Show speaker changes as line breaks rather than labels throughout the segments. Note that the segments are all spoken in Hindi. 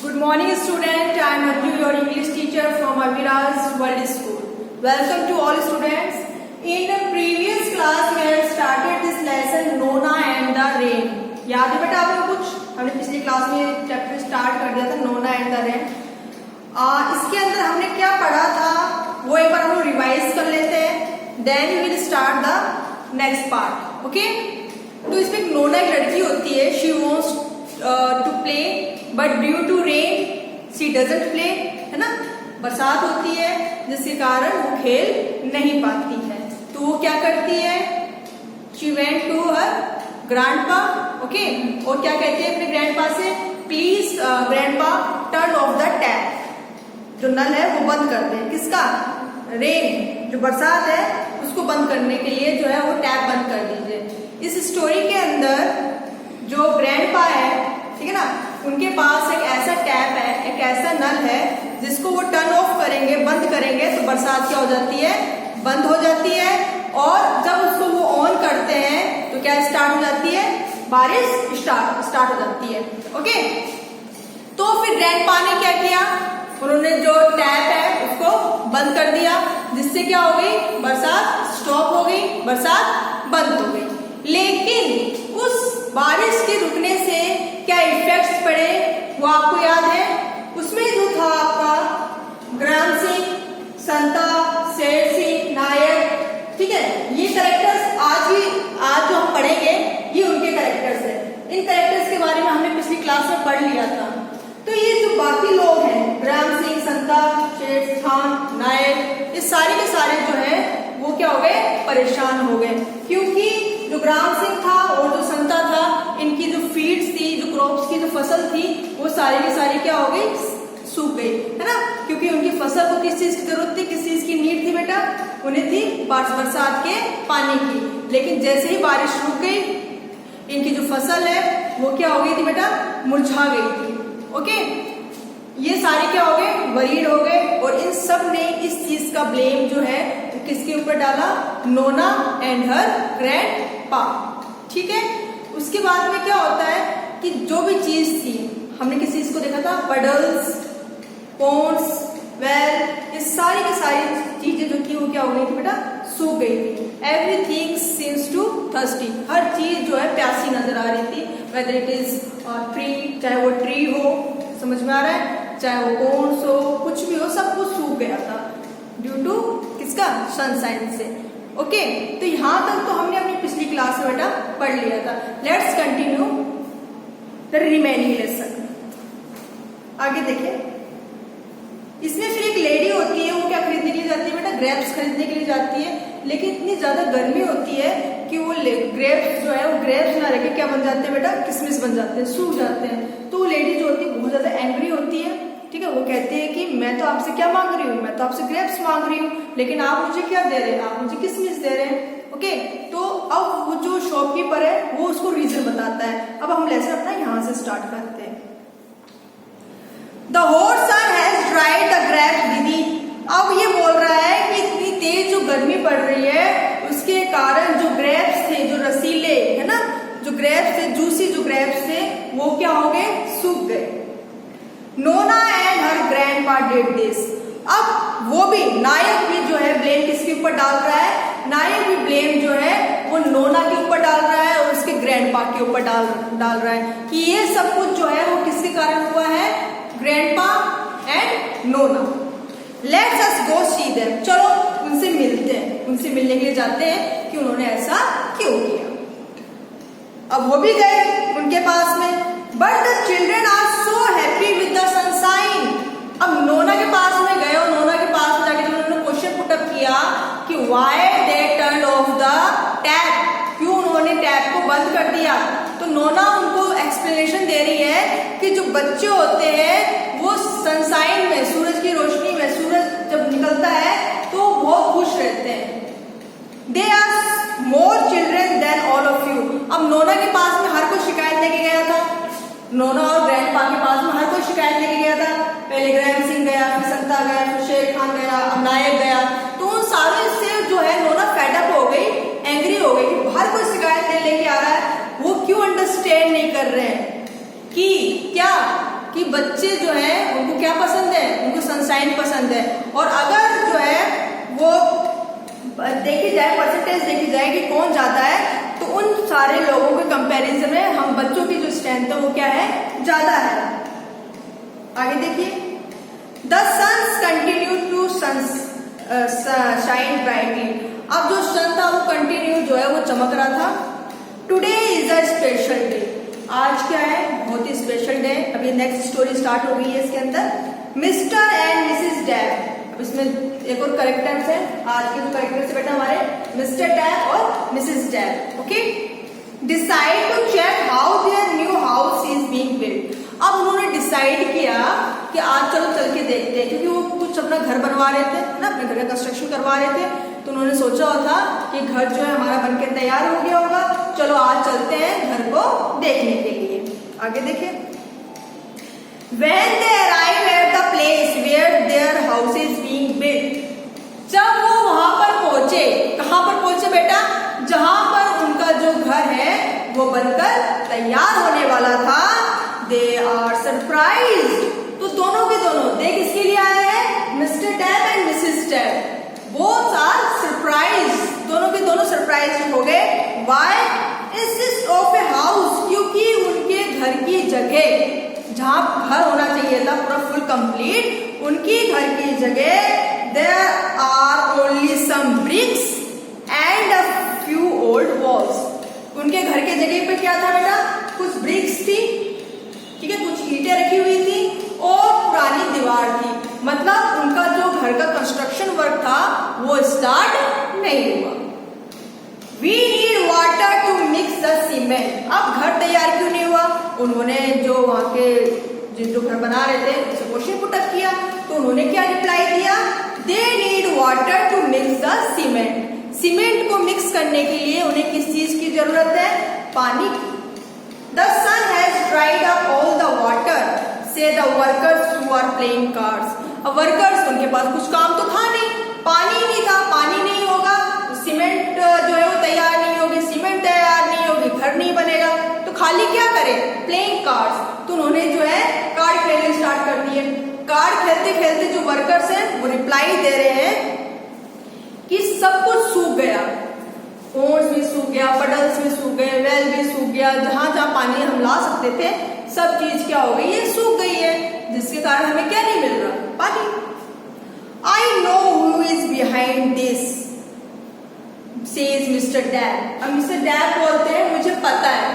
Good morning student, I am Arju, your English teacher from Avira's World School. Welcome to all students. In the previous class we had started this lesson Nona and the Rain. याद है बेटा आपको कुछ? हमने पिछली क्लास में चैप्टर स्टार्ट कर दिया था नोना एंड द रेन. इसके अंदर हमने क्या पढ़ा था वो एक बार हम लोग रिवाइज कर लेते हैं. Then we will start the next part. Okay, तो इसमें एक नोना एक लड़की होती है. She wants to play but due to rain she doesn't play. है ना, बरसात होती है जिसके कारण वो खेल नहीं पाती है. तो वो क्या करती है? She went to her grandpa. Okay, और क्या कहती है अपने ग्रैंडपा से? Please grandpa turn off the tap. जो नल है वो बंद कर दे. किसका? रेन, जो बरसात है उसको बंद करने के लिए जो है वो टैप बंद कर दीजिए. इस स्टोरी के अंदर जो ग्रैंडपा है, ठीक है ना, उनके पास एक ऐसा टैप है, एक ऐसा नल है जिसको वो टर्न ऑफ करेंगे, बंद करेंगे तो बरसात क्या हो जाती है? बंद हो जाती है. और जब उसको वो ऑन करते हैं तो क्या स्टार्ट हो जाती है? बारिश स्टार्ट हो जाती है. ओके, तो फिर ग्रैंडपा ने क्या किया? उन्होंने जो टैप है उसको बंद कर दिया, जिससे क्या हो गई? बरसात स्टॉप हो गई, बरसात बंद हो गई. लेकिन उस बारिश के रुकने से क्या इफेक्ट्स पड़े वो आपको याद है? उसमें जो था आपका ग्राम सिंह, संता, शेर सिंह, नायक, ठीक है, ये कैरेक्टर्स आज जो हम पढ़ेंगे ये उनके कैरेक्टर्स हैं. इन कैरेक्टर्स के बारे में हमने पिछली क्लास में पढ़ लिया था. तो ये जो बाकी लोग हैं, ग्राम सिंह, संता, शेर खान, नायक, ये सारे के सारे जो है वो क्या हो गए? परेशान हो गए. क्योंकि जो ग्राम सिंह था और जो संता था, इनकी जो फीड्स थी, जो क्रॉप्स की जो फसल थी, वो सारी की सारी क्या हो गई? सूख गई. है ना, क्योंकि उनकी फसल को किस चीज की जरूरत थी, किस चीज की नीड थी बेटा? उन्हें थी बरसात के पानी की. लेकिन जैसे ही बारिश रुक गई, इनकी जो फसल है वो क्या हो गई थी बेटा? मुरझा गई थी. ओके, ये सारे क्या हो गए? वरीड हो गए. और इन सब ने इस चीज का ब्लेम जो है वो किसके ऊपर डाला? नोना एंड हर ग्रैंडपा. ठीक है, उसके बाद में क्या होता है कि जो भी चीज थी, हमने किस चीज को देखा था? पडल्स, पॉन्ड्स, वेल, ये सारी की सारी चीजें जो थी वो क्या हो गई थी बेटा? सूख गई थी. Everything seems too thirsty. हर चीज जो है प्यासी नजर आ रही थी. वेदर इट इज ट्री, चाहे वो ट्री हो, समझ में आ रहा है, चाहे वो पॉन्ड्स हो, कुछ भी हो, सब कुछ सूख गया था ड्यू टू किसका? सनशाइन से. ओके, तो यहां तक तो हमने अपनी पिछली क्लास में बेटा पढ़ लिया था. Let's continue the remaining lesson. आगे देखिए, इसमें फिर एक लेडी होती है, वो क्या खरीदने के लिए जाती है बेटा? ग्रेप्स खरीदने के लिए जाती है. लेकिन इतनी ज्यादा गर्मी होती है कि वो ग्रेप्स जो है वो ग्रेप्स ना रह के क्या बन जाते हैं बेटा? किशमिश बन जाते हैं, सूख जाते हैं. तो वो लेडी जो होती है बहुत ज्यादा एंग्री होती है. ठीक है, वो कहती है कि मैं तो आपसे क्या मांग रही हूँ? मैं तो आपसे ग्रेप्स मांग रही हूँ, लेकिन आप मुझे क्या दे रहे हैं? आप मुझे किशमिश दे रहे हैं. ओके, तो अब वो जो शॉपकीपर है वो उसको रीजन बताता है. अब हम लेसन अपना यहाँ से स्टार्ट करते हैं. The hot sun has dried the grapes, दीदी. अब ये बोल रहा है कि इतनी तेज जो गर्मी पड़ रही है उसके कारण जो ग्रेप्स थे, जो रसीले, है ना, जो ग्रेप्स थे, जूसी जो ग्रेप्स थे, वो क्या हो गए? सूख गए. Nona and her grandpa did this. अब वो भी, नायक भी जो है ब्लेम किसके ऊपर डाल रहा है? नायक भी ब्लेम जो है वो नोना के ऊपर डाल रहा है और उसके ग्रैंडपा के ऊपर डाल रहा है कि ये सब कुछ जो है वो किसके कारण हुआ है? Grandpa and Nona. Let's us go see them. चलो उनसे मिलते हैं, उनसे मिलने के लिए जाते हैं कि उन्होंने ऐसा क्यों किया. अब वो भी गए उनके पास में. But the children are so happy with the sunshine. अब नोना के पास में गए और नोना के पास में जाके जब उन्होंने क्वेश्चन पुटअप किया कि why they turn off the tap, क्यों उन्होंने टैप को बंद कर दिया, तो नोना उनको एक्सप्लेनेशन दे रही है कि जो बच्चे होते हैं वो सनशाइन में, सूरज की रोशनी में, सूरज जब निकलता है तो बहुत खुश रहते हैं. They are more children than all of you. अब नोना के पास में हर कोई शिकायत लेके गया था. नोना और ग्रैंडपा के पास में हर कोई शिकायत लेके गया था. पहले ग्रैंड सिंह गया, फिर संता गया, फिर शेर खान गया, अब नायक गया. तो उन सारे से जो है नोना फेडअप हो गई, एंग्री हो गई कि हर कोई शिकायत लेके आ रहा है. वो क्यों अंडरस्टैंड नहीं कर रहे हैं कि क्या कि बच्चे जो है उनको क्या पसंद है, उनको सनशाइन पसंद है। और अगर जो है वो देखी जाए, परसेंटेज देखी जाए कि कौन ज्यादा है, तो उन सारे लोगों के कंपैरिजन में हम बच्चों की जो स्ट्रेंथ है वो क्या है, ज्यादा है। आगे देखिए, the suns continue to shine brightly. अब जो सन था वो कंटिन्यू जो है वो चमक रहा था। Today is a special day. आज क्या है, बहुत ही स्पेशल डे। अभी नेक्स्ट स्टोरी स्टार्ट हो गई है इसके अंदर। मिस्टर एंड मिसेस डैब, इसमें एक और करेक्टर्स है। आज के जो करेक्टर्स बेटा हमारे मिस्टर डैब और Mrs Dab. Okay, decide to check how their new house is being built. अब उन्होंने डिसाइड किया कि आज चलो चल के देखते हैं, क्योंकि वो कुछ अपना घर बनवा रहे थे ना, अपने घर का कंस्ट्रक्शन करवा रहे थे। तो उन्होंने सोचा था कि घर जो है हमारा बनके तैयार हो गया होगा, चलो आज चलते हैं घर को देखने के लिए। आगे देखिए, When they arrive at the place where their house is being built, जब वो वहां पर पहुंचे, कहां पर पहुंचे बेटा, जहां पर उनका जो घर है वो बनकर तैयार होने वाला था। They are surprised, तो दोनों के दोनों देख इसके लिए आए हैं, Mr Dab and Mrs Dab. Both are surprise, दोनों के दोनों सरप्राइज हो गए। Why? Instead of a house, क्योंकि उनके घर की जगह, जहां घर होना चाहिए था पूरा फुल कंप्लीट, उनकी घर की जगह there are only some bricks and a few old walls. उनके घर के जगह पे क्या था बेटा, कुछ ब्रिक्स थी, ठीक है, कुछ ईंटें रखी हुई थी और पुरानी दीवार थी। मतलब उनका जो घर का कंस्ट्रक्शन वर्क था वो स्टार्ट नहीं हुआ। We need water to mix the cement। अब घर तैयार क्यों नहीं हुआ, उन्होंने जो वहां के जो घर बना रहे थे उसे क्वेश्चन पुट अप किया, तो उन्होंने क्या रिप्लाई दिया, They need water to mix the cement। Cement को मिक्स करने के लिए उन्हें किस चीज की जरूरत है, पानी की। The sun has dried up all the water, say the workers who are playing cards। अब वर्कर्स, उनके पास कुछ काम तो था नहीं, पानी नहीं था, पानी नहीं होगा सीमेंट जो है वो तैयार नहीं होगी, सीमेंट तैयार नहीं होगी, घर नहीं बनेगा, तो खाली क्या करें, प्लेइंग कार्ड्स। तो उन्होंने जो है कार्ड खेलने स्टार्ट कर दिए। कार्ड खेलते खेलते जो वर्कर्स हैं वो रिप्लाई दे रहे हैं कि सब कुछ सूख गया, ओट्स भी सूख गया, पडल्स भी सूख गए, वेल भी सूख गया, जहां जहां पानी हम ला सकते थे सब चीज क्या हो गई है, सूख गई है, जिसके कारण हमें क्या नहीं मिल रहा, पानी। I know who is behind this, says mister dab. अब मिस्टर डैब बोलते हैं मुझे पता है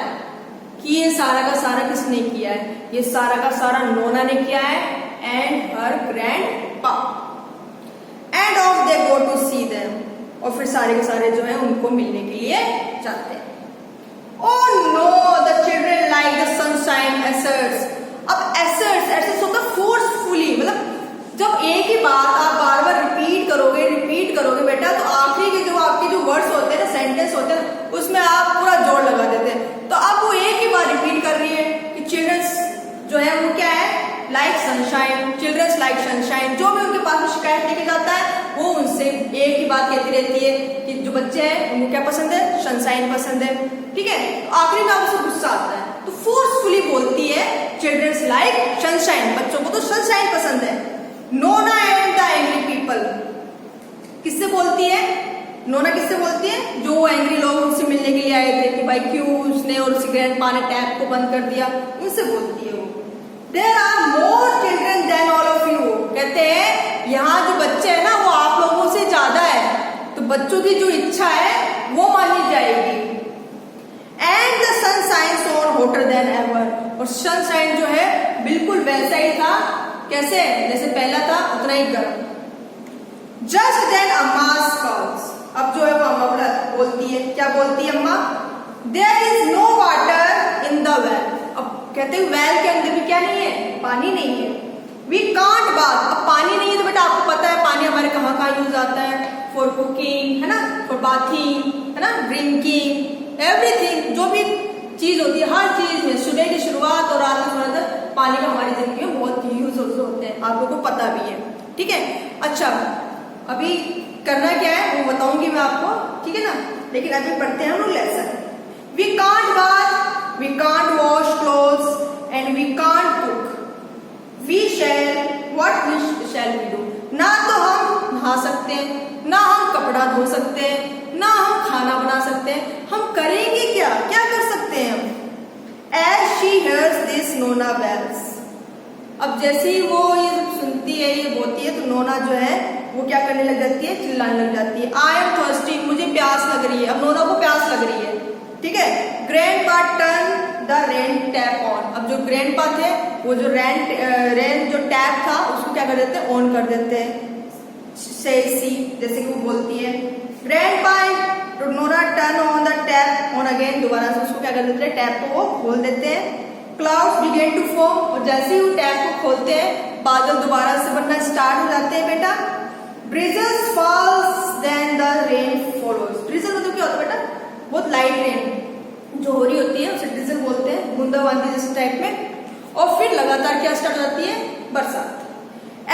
कि ये सारा का सारा किसने किया है, ये सारा का सारा नोना ने किया है and her grandpa. And of they go to see them, और फिर सारे के सारे जो है उनको मिलने के लिए जाते हैं। Oh no, the children like the sunshine asserts। अब asserts होता फोर्सफुली, मतलब जब एक ही बात आप बार बार रिपीट करोगे बेटा, तो आखिरी के जो आपके जो वर्ड्स होते हैं ना, सेंटेंस होते हैं, उसमें आप पूरा जोर लगा देते हैं। तो अब वो एक ही बार रिपीट कर रही है कि चिल्ड्रंस जो है वो क्या है, like sunshine, children's like sunshine. जो भी उनके पास में शिकायत लेके जाता है वो उनसे एक ही बात कहती रहती है कि जो बच्चे हैं उनको क्या पसंद है, सनशाइन पसंद है, ठीक है। तो आखिरी में आप उसे गुस्सा आता है तो फोर्सफुली बोलती है चिल्ड्रंस लाइक सनशाइन, बच्चों को तो सनशाइन पसंद है। नोना एंड द एंग्री पीपल, किससे बोलती है, नोना किससे बोलती है, जो एंग्री लोग उनसे मिलने के लिए आए थे कि भाई क्यों उसने और उसके ग्रैंडपा ने टैप को बंद कर दिया, उनसे बोलती है वो। There are more children than all of you, कहते हैं यहाँ जो बच्चे हैं ना वो आप लोगों से ज्यादा है, तो बच्चों की जो इच्छा है वो मानी जाएगी। And the sun shines on hotter than ever, और सनशाइन जो है बिल्कुल वैसा ही था, कैसे, जैसे पहला था उतना ही गर्म। Just then अम्मा calls, अब जो है वो अम्मा बोलती है, क्या बोलती है अम्मा, There is no water in the well। अब कहते हैं वेल के अंदर भी क्या नहीं है, पानी नहीं है। We can't bath, अब पानी नहीं है तो बेटा आपको पता है पानी हमारे कहाँ कहाँ यूज आता है, फॉर कुकिंग है ना, फॉर बाथिंग है ना, ड्रिंकिंग, एवरीथिंग, जो भी चीज होती है हर चीज में सुबह की शुरुआत और रात की शुरुआत पानी का हमारी जिंदगी में बहुत यूज होते हैं, आप लोगों को पता भी है, ठीक है। अच्छा अभी करना क्या है वो बताऊंगी मैं आपको, ठीक है ना, लेकिन अभी पढ़ते हैं हम लोग lesson. We can't bath, we can't wash clothes and we can't cook। Shall what we shall we do, ना तो हम नहा सकते हैं, ना हम कपड़ा धो सकते हैं, ना हम खाना बना सकते हैं, हम करेंगे क्या, क्या कर सकते हैं हम? As she hears this, Nona bells. अब जैसे ही वो ये सब सुनती है, ये बोलती है, तो नोना जो है वो क्या करने लग जाती है, चिल्लाने लग जाती है। I am thirsty, मुझे प्यास लग रही है। अब नोना को प्यास लग रही है, ठीक है। Grandpa turn the rain tap on. अब जो ग्रैंडपा थे वो जो रेन जो टैप था उसको क्या कर देते हैं, ऑन कर देते हैं। Say she, जैसे कि वो बोलती है। Grandpa तो Nona turn on the tap on again, दोबारा से उसको क्या कर देते हैं, टैप को वो खोल देते हैं। क्लाउड्स बिगेन टू फॉर्म, और जैसे ही वो टैप को खोलते हैं बादल दोबारा से बनना स्टार्ट हो जाते हैं बेटा। Drizzles falls then the rain follows. Drizzle मतलब क्या होता है बेटा, बहुत लाइट रेन जो हो रही होती है उसे ड्रिजल बोलते हैं, बूंदाबांदी जैसे टाइप में। और फिर लगातार क्या स्टार्ट हो जाती है, बरसात।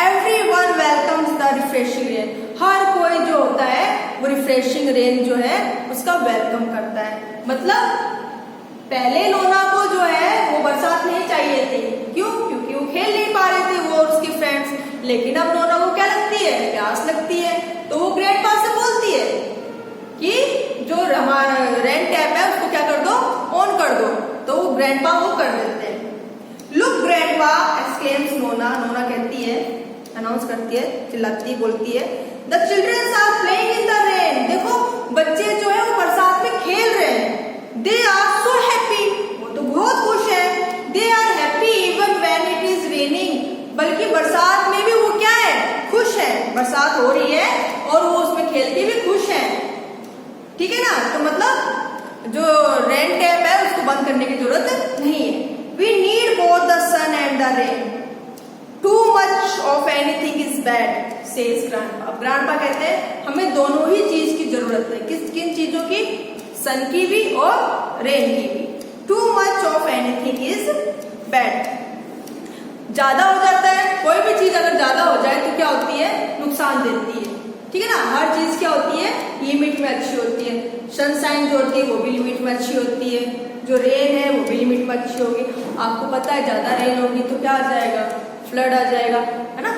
Everyone welcomes the refreshing rain. हर कोई जो होता है वो रिफ्रेशिंग रेन जो है उसका वेलकम करता है। मतलब पहले नोना को जो है वो बरसात नहीं चाहिए थी, क्यों? क्योंकि वो खेल नहीं पा रहे थे वो और उसके फ्रेंड्स। लेकिन अब नोना को क्या लगती है, प्यास लगती है, तो वो ग्रैंडपा से बोलती है कि जो हमारा रेन टैप है उसको क्या कर दो, ऑन कर दो। तो वो ग्रैंडपा वो कर देते हैं। Look grandpa exclaims Nona, Nona कहती है, अनाउंस करती है, चिल्लाती बोलती है, the children are playing in the rain. देखो बच्चे जो है वो बरसात में खेल रहे हैं। दे आर सो हैप्पी, वो तो बहुत खुश है। They are happy even when it is raining, बल्कि बरसात में भी वो क्या है, खुश है। बरसात हो रही है और वो उसमें खेल के भी खुश है, ठीक है ना। तो मतलब जो रेन टैप है उसको बंद करने की जरूरत नहीं है। We need both the sun and the rain, too much of anything is bad says grandpa. अब ग्रैंडपा कहते हैं हमें दोनों ही चीज की जरूरत है। किन चीजों की, सन की भी और रेन की भी। To much of anything is bad, ज्यादा हो जाता है, कोई भी चीज अगर ज्यादा हो जाए तो क्या होती है, नुकसान देती है, ठीक है ना। हर चीज क्या होती है, लिमिट में अच्छी होती है। सनशाइन जो होती है वो भी लिमिट में अच्छी होती है, जो रेन है वो भी लिमिट में अच्छी होगी। आपको पता है ज्यादा रेन होगी तो क्या आ जाएगा, फ्लड आ जाएगा, है ना,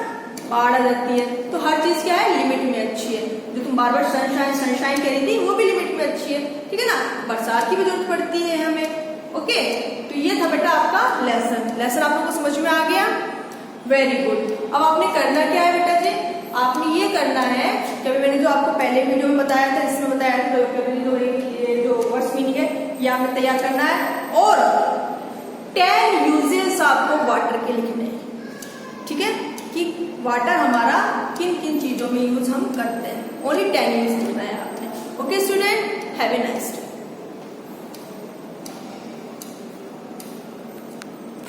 बाढ़ आ जाती है। तो हर चीज क्या है, लिमिट में अच्छी है। जो तुम बार बार सनशाइन कह रही थी वो भी लिमिट में अच्छी है, ठीक है ना। बरसात की भी जरूरत पड़ती है हमें, ओके। तो ये था बेटा आपका लेसन आप लोगों को समझ में आ गया, वेरी गुड। अब आपने करना क्या है बेटा जी, आपने ये करना है कि मैंने जो आपको पहले वीडियो में बताया था, इसमें बताया था जो वर्ड्स मीनिंग है ये आपने तैयार करना है। और 10 यूजेस आपको वाटर के लिखने हैं, ठीक है, कि वाटर हमारा किन किन चीजों में यूज हम करते हैं। ओनली 10 यूज लिखना है आपने, okay student, have a nice day.